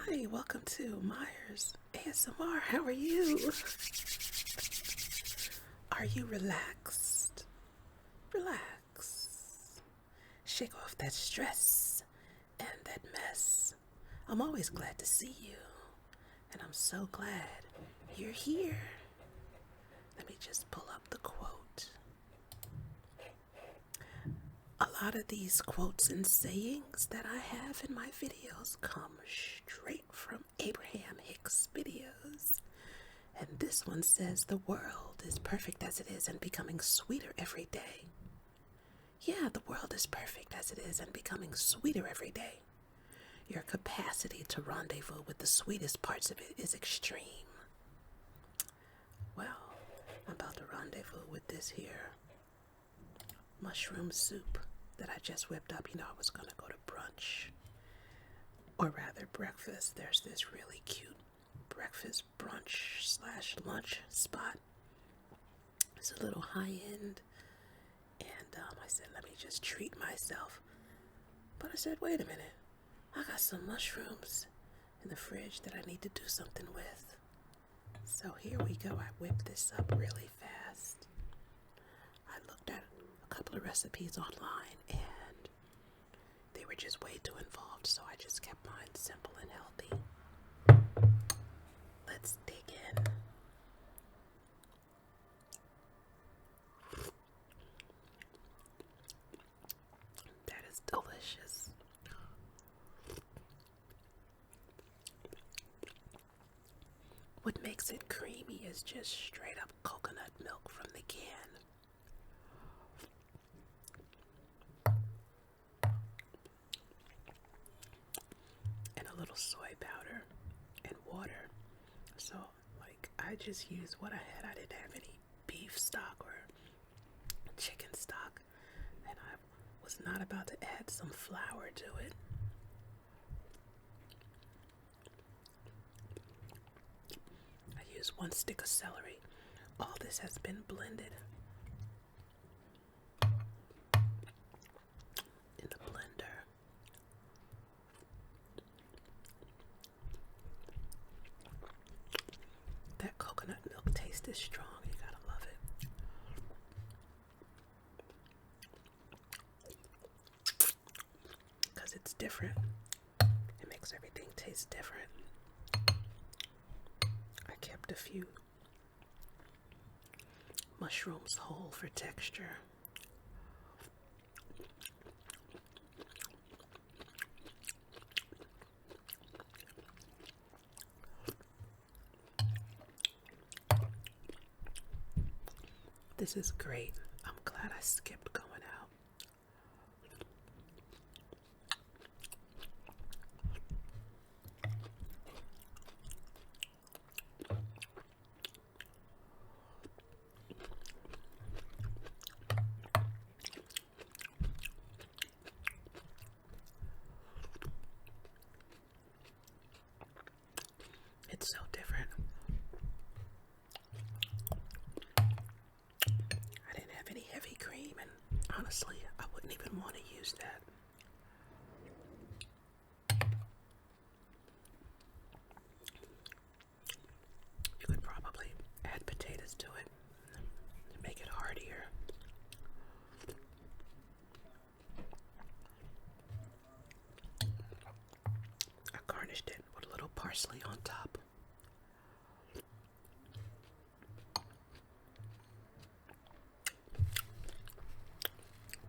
Hi, welcome to Myers ASMR. How are you? Are you relaxed? Relax. Shake off that stress and that mess. I'm always glad to see you, and I'm so glad you're here. Let me just pull up the quote. A lot of these quotes and sayings that I have in my videos come straight from Abraham Hicks' videos. And this one says, the world is perfect as it is and becoming sweeter every day. Yeah, the world is perfect as it is and becoming sweeter every day. Your capacity to rendezvous with the sweetest parts of it is extreme. Well, I'm about to rendezvous with this here mushroom soup that I just whipped up. You know, I was going to go to brunch, or rather breakfast. There's this really cute breakfast brunch / lunch spot. It's a little high end, and I said, let me just treat myself. But I said, wait a minute, I got some mushrooms in the fridge that I need to do something with. So here we go. I whipped this up really fast. I looked at a couple of recipes online and they were just way too involved, so I just kept mine simple and healthy. Let's dig in. That is delicious. What makes it creamy is just straight up coconut milk from the can. And a little soy powder and water. So, I just used what I had. I didn't have any beef stock or chicken stock. And I was not about to add some flour to it. I used 1 stick of celery. All this has been blended in the blender. That coconut milk taste is strong. You gotta love it. Because it's different. It makes everything taste different. I kept a few mushrooms whole for texture. This is great. I'm glad I skipped going out. It's so different. I didn't have any heavy cream, and honestly, I wouldn't even want to use that. You could probably add potatoes to it and make it heartier. I garnished it with a little parsley on top.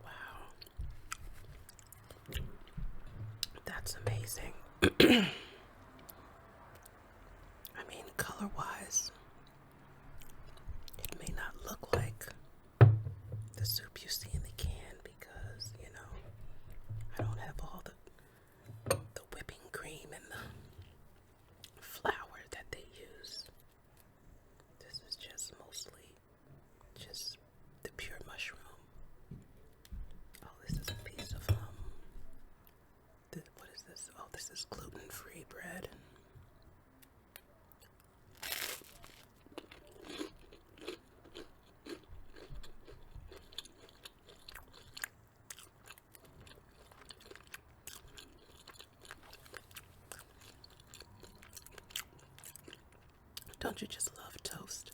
Wow. That's amazing. I mean, color-wise, it may not look like the soup you see in the can because, I don't have all the whipping cream and the flour that they use. This is just mostly just the pure mushroom. Oh, this is a piece of what is this? Oh, this is gluten-free Don't you just love toast?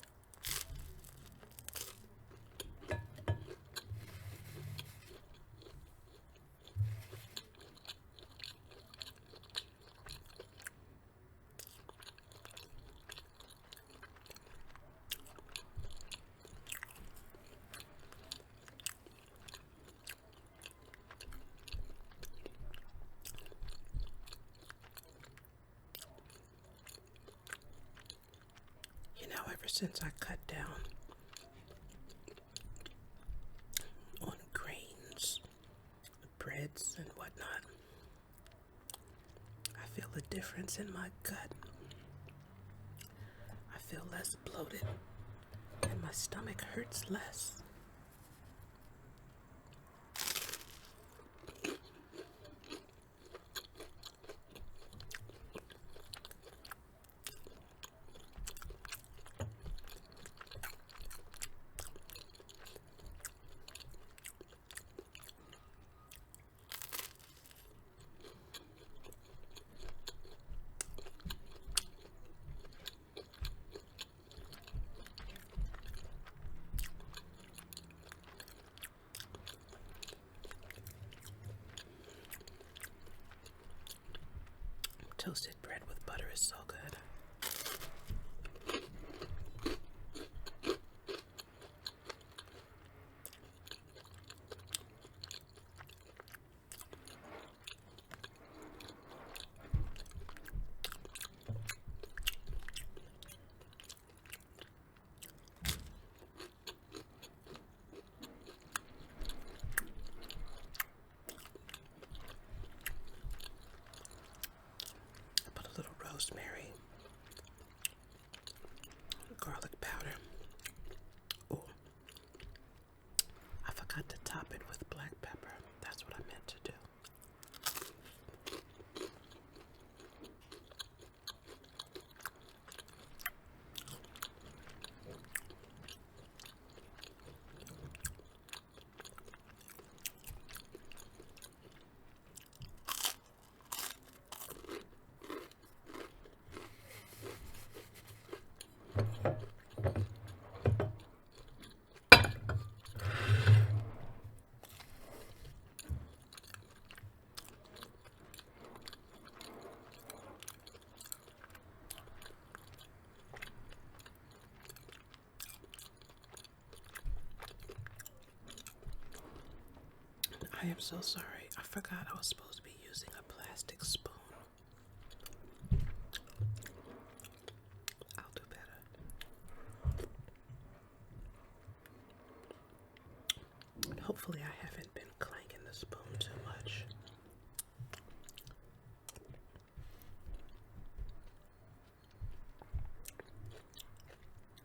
You know, ever since I cut down on grains, breads, and whatnot, I feel a difference in my gut. I feel less bloated, and my stomach hurts less. Toasted bread with butter is so good. Put a little rosemary, garlic powder. Oh, I forgot to top it with black pepper. That's what I meant to do. I am so sorry. I forgot I was supposed to be using a plastic spoon. I'll do better. Hopefully I haven't been clanking the spoon too much.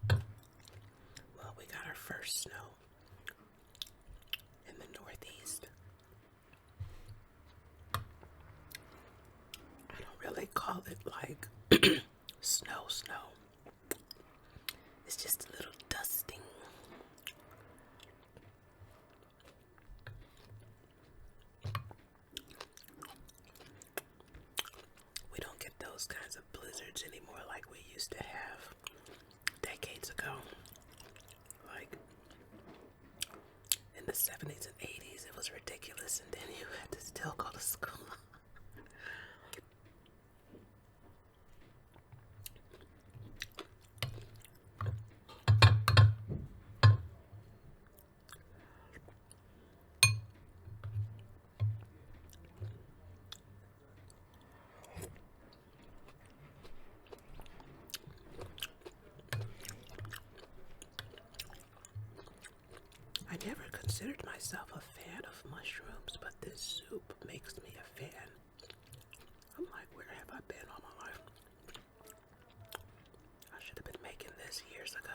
Well, we got our first snow in the Northeast. I don't really call it like snow. It's just a little dusting. We don't get those kinds of blizzards anymore like we used to have decades ago. Like in the 70s and 80s, it was ridiculous, and then you had to still go to school. I never considered myself a fan of mushrooms, but this soup makes me a fan. I'm like, where have I been all my life? I should have been making this years ago.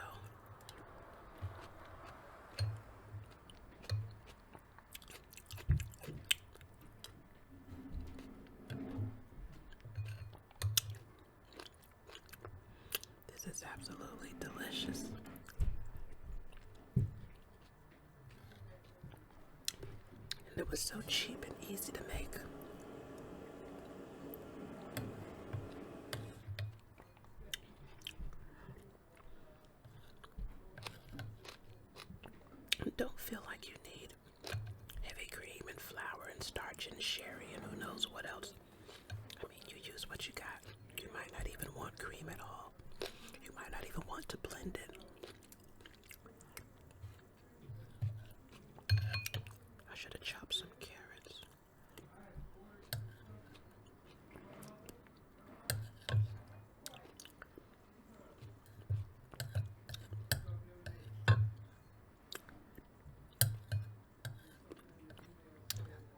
This is absolutely delicious. And it was so cheap and easy to make. scotch and sherry and who knows what else. I mean, you use what you got. You might not even want cream at all. You might not even want to blend it. I should have chopped some carrots. I'm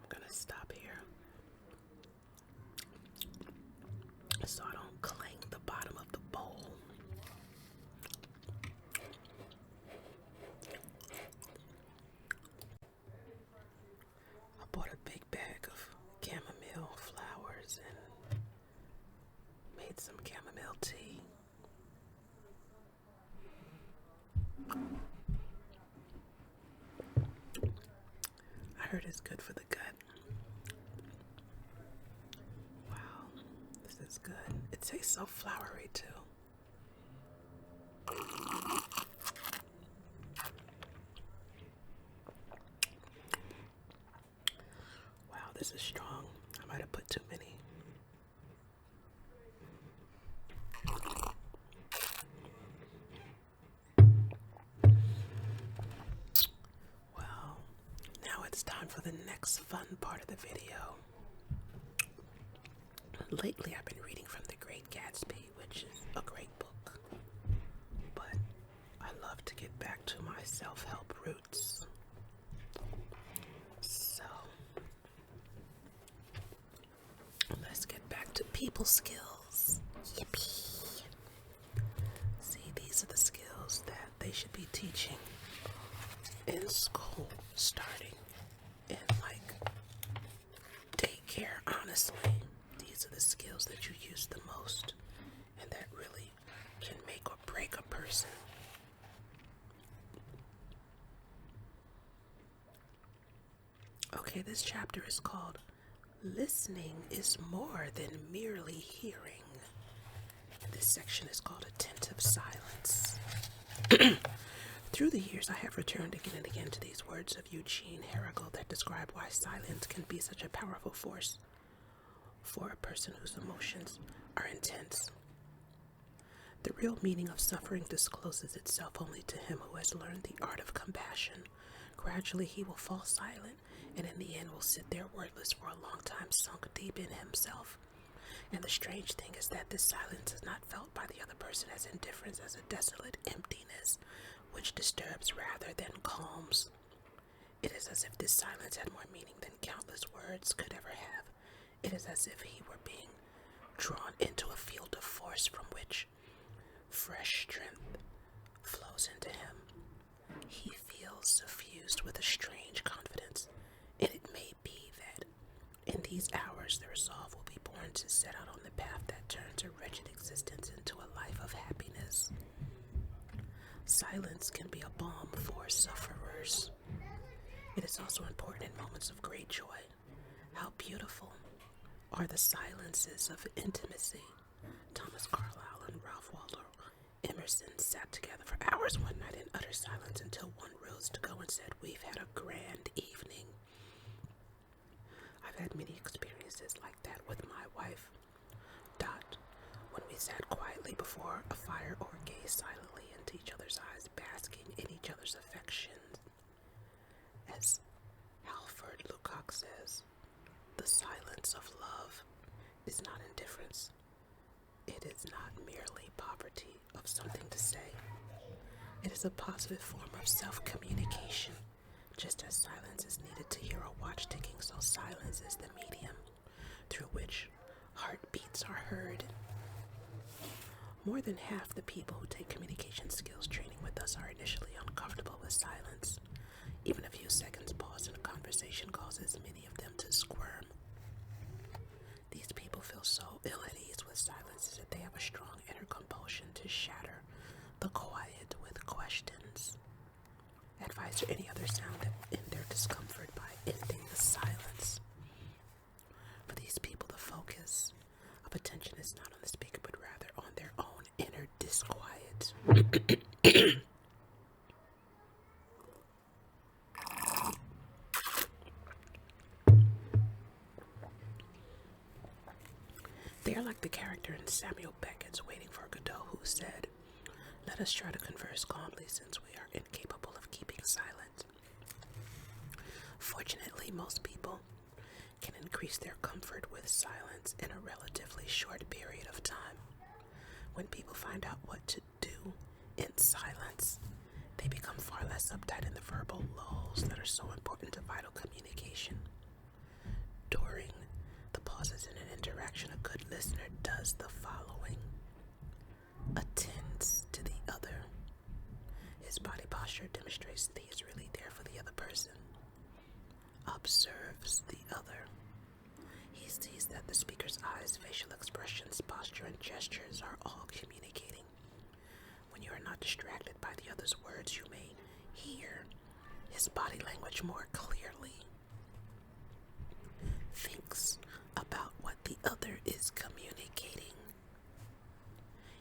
gonna stop here so I don't clang the bottom of the bowl. I bought a big bag of chamomile flowers and made some chamomile tea. I heard it's good for the gut. Wow, this is good. It tastes so flowery too. Wow, this is strong. I might have put too many. Well, now it's time for the next fun part of the video. Lately, I've been reading from The Great Gatsby, which is a great book. But I love to get back to my self-help roots. So, let's get back to people skills. Yippee! See, these are the skills that they should be teaching in school, starting in like daycare, honestly. These are the skills that you use the most and that really can make or break a person. Okay, this chapter is called Listening is More Than Merely Hearing. This section is called Attentive Silence. Through the years, I have returned again and again to these words of Eugene Herrigal that describe why silence can be such a powerful force for a person whose emotions are intense. The real meaning of suffering discloses itself only to him who has learned the art of compassion. Gradually he will fall silent, and in the end will sit there wordless for a long time, sunk deep in himself. And the strange thing is that this silence is not felt by the other person as indifference, as a desolate emptiness, which disturbs rather than calms. It is as if this silence had more meaning than countless words could ever have. It is as if he were being drawn into a field of force from which fresh strength flows into him. He feels suffused with a strange confidence, and it may be that in these hours the resolve will be born to set out on the path that turns a wretched existence into a life of happiness. Silence can be a balm for sufferers. It is also important in moments of great joy. How beautiful are the silences of intimacy. Thomas Carlyle and Ralph Waldo Emerson sat together for hours one night in utter silence until one rose to go and said, "We've had a grand evening." I've had many experiences like that with my wife, Dot, when we sat quietly before a fire or gazed silently into each other's eyes, basking in each other's affection. As Alfred Lukács says, the silence of love is not indifference. It is not merely poverty of something to say. It is a positive form of self-communication. Just as silence is needed to hear a watch ticking, so silence is the medium through which heartbeats are heard. More than half the people who take communication skills training with us are initially uncomfortable with silence. Even a few seconds pause in a conversation causes many of them to squirm. These people feel so ill at ease with silence that they have a strong inner compulsion to shatter the quiet with questions, advice, or any other sound that end their discomfort by ending the silence. For these people, the focus of attention is not on the speaker, but rather on their own inner disquiet. character in Samuel Beckett's Waiting for Godot who said, "Let us try to converse calmly since we are incapable of keeping silent." Fortunately, most people can increase their comfort with silence in a relatively short period of time. When people find out what to do in silence, they become far less uptight in the verbal lulls that are so important to vital communication. During the pauses in an interaction, a good listener does the following: attends to the other. His body posture demonstrates that he is really there for the other person. Observes the other. He sees that the speaker's eyes, facial expressions, posture, and gestures are all communicating. When you are not distracted by the other's words, you may hear his body language more clearly. Thinks about what the other is communicating.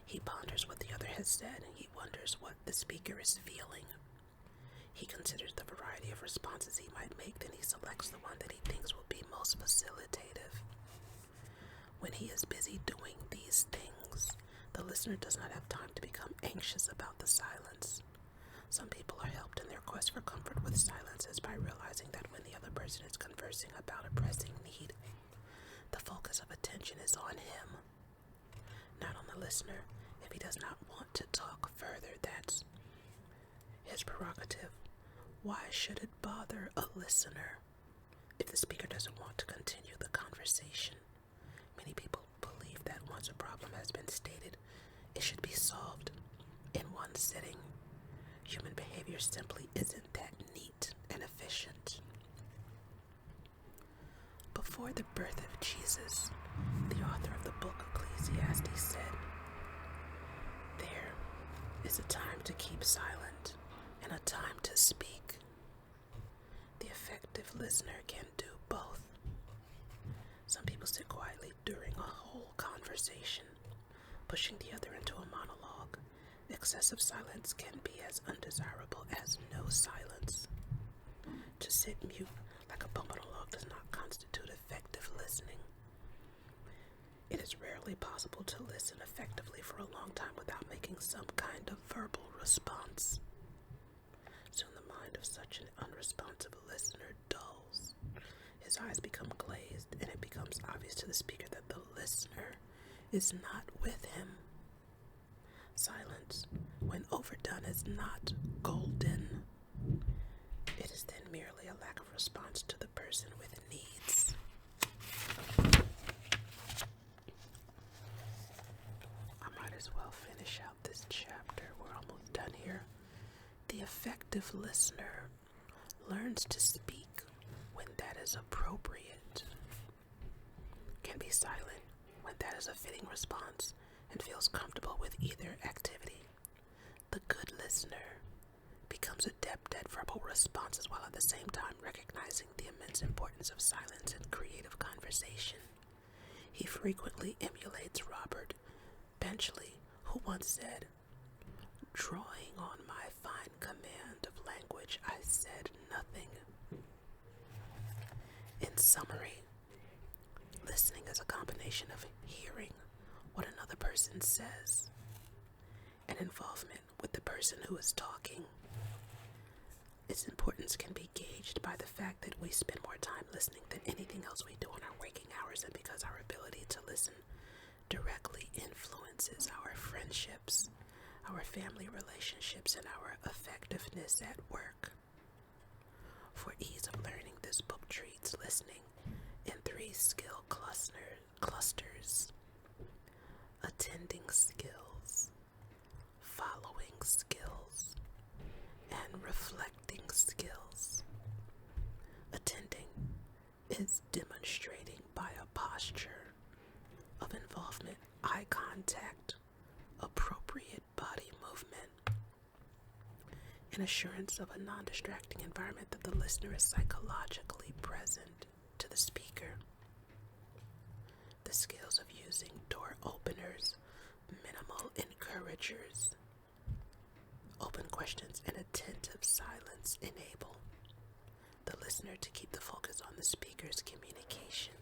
He ponders what the other has said. He wonders what the speaker is feeling. He considers the variety of responses he might make, then he selects the one that he thinks will be most facilitative. When he is busy doing these things, the listener does not have time to become anxious about the silence. Some people are helped in their quest for comfort with silences by realizing that when the other person is conversing about a pressing need, the focus of attention is on him, not on the listener. If he does not want to talk further, that's his prerogative. Why should it bother a listener if the speaker doesn't want to continue the conversation? Many people believe that once a problem has been stated, it should be solved in one sitting. Human behavior simply isn't that neat and efficient. Before the birth of Jesus, the author of the book Ecclesiastes said, "There is a time to keep silent and a time to speak." The effective listener can do both. Some people sit quietly during a whole conversation, pushing the other into a monologue. Excessive silence can be as undesirable as no silence. To sit mute like a monologue does not constitute effective listening. It is rarely possible to listen effectively for a long time without making some kind of verbal response. Soon the mind of such an unresponsive listener dulls. His eyes become glazed, and it becomes obvious to the speaker that the listener is not with him. Silence, when overdone, is not golden. It is then merely a lack of response to the person with needs. I might as well finish out this chapter. We're almost done here. The effective listener learns to speak when that is appropriate, can be silent when that is a fitting response, and feels comfortable with either activity. The good listener becomes adept at verbal responses while at the same time recognizing the immense importance of silence in creative conversation. He frequently emulates Robert Benchley, who once said, "Drawing on my fine command of language, I said nothing." In summary, listening is a combination of hearing what another person says and involvement with the person who is talking. Its importance can be gauged by the fact that we spend more time listening than anything else we do in our waking hours, and because our ability to listen directly influences our friendships, our family relationships, and our effectiveness at work. For ease of learning, this book treats listening in 3 skill clusters: attending skills, following skills, and reflecting skills. Attending is demonstrating by a posture of involvement, eye contact, appropriate body movement, an assurance of a non-distracting environment that the listener is psychologically present to the speaker. The skills of using door openers, minimal encouragers, open questions, and attentive silence enable the listener to keep the focus on the speaker's communication.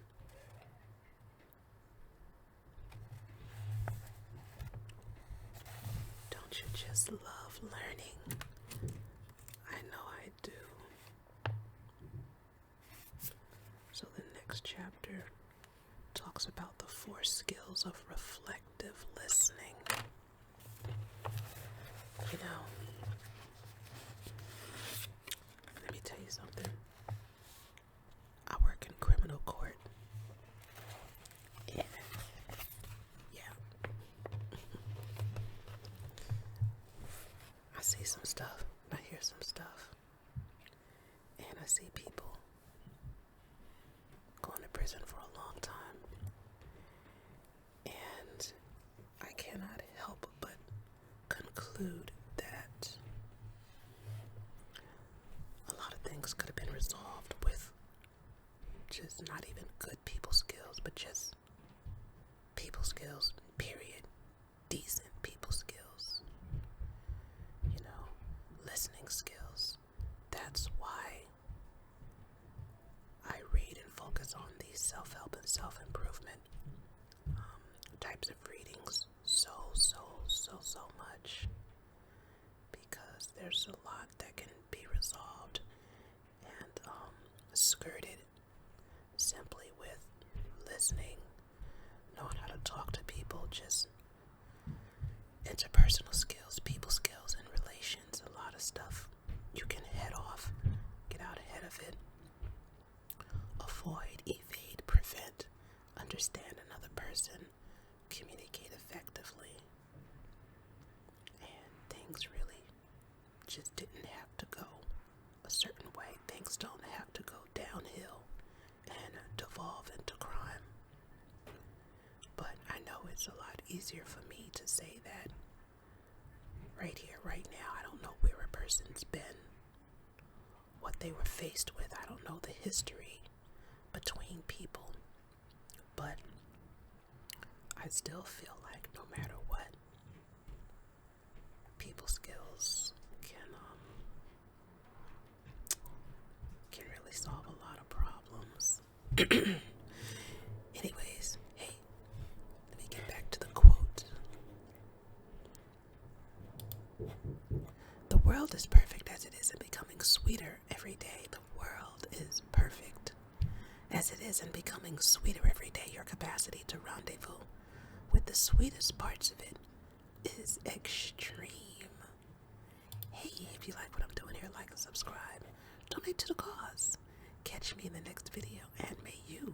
Don't you just love learning? I know I do. So the next chapter talks about the 4 skills of reflective listening. You know, let me tell you something. I work in criminal court. And yeah. I see some stuff. I hear some stuff. And I see people going to prison for a long time. And I cannot help but conclude that a lot of things could have been resolved with just not even good people skills, but just people skills, period. Decent people skills. You know, listening skills. That's why I read and focus on these self-help and self-improvement types of readings so much, because there's a lot that can be resolved and skirted simply with listening, knowing how to talk to people, just interpersonal skills, people skills, and relations. A lot of stuff you can head off, get out ahead of it, avoid, evade, prevent, understand another person, communicate effectively. And things really just didn't have to go a certain way. Things don't have to go downhill and devolve into crime. But I know it's a lot easier for me to say that right here, right now. I don't know where a person's been, what they were faced with. I don't know the history between people. But I still feel like no matter what, people skills can really solve a lot of problems. Anyways, hey, let me get back to the quote. The world is perfect as it is and becoming sweeter every day. The world is perfect as it is and becoming sweeter every day. Your capacity to rendezvous with the sweetest parts of it is extreme. Hey, if you like what I'm doing here, like and subscribe. Donate to the cause. Catch me in the next video, and may you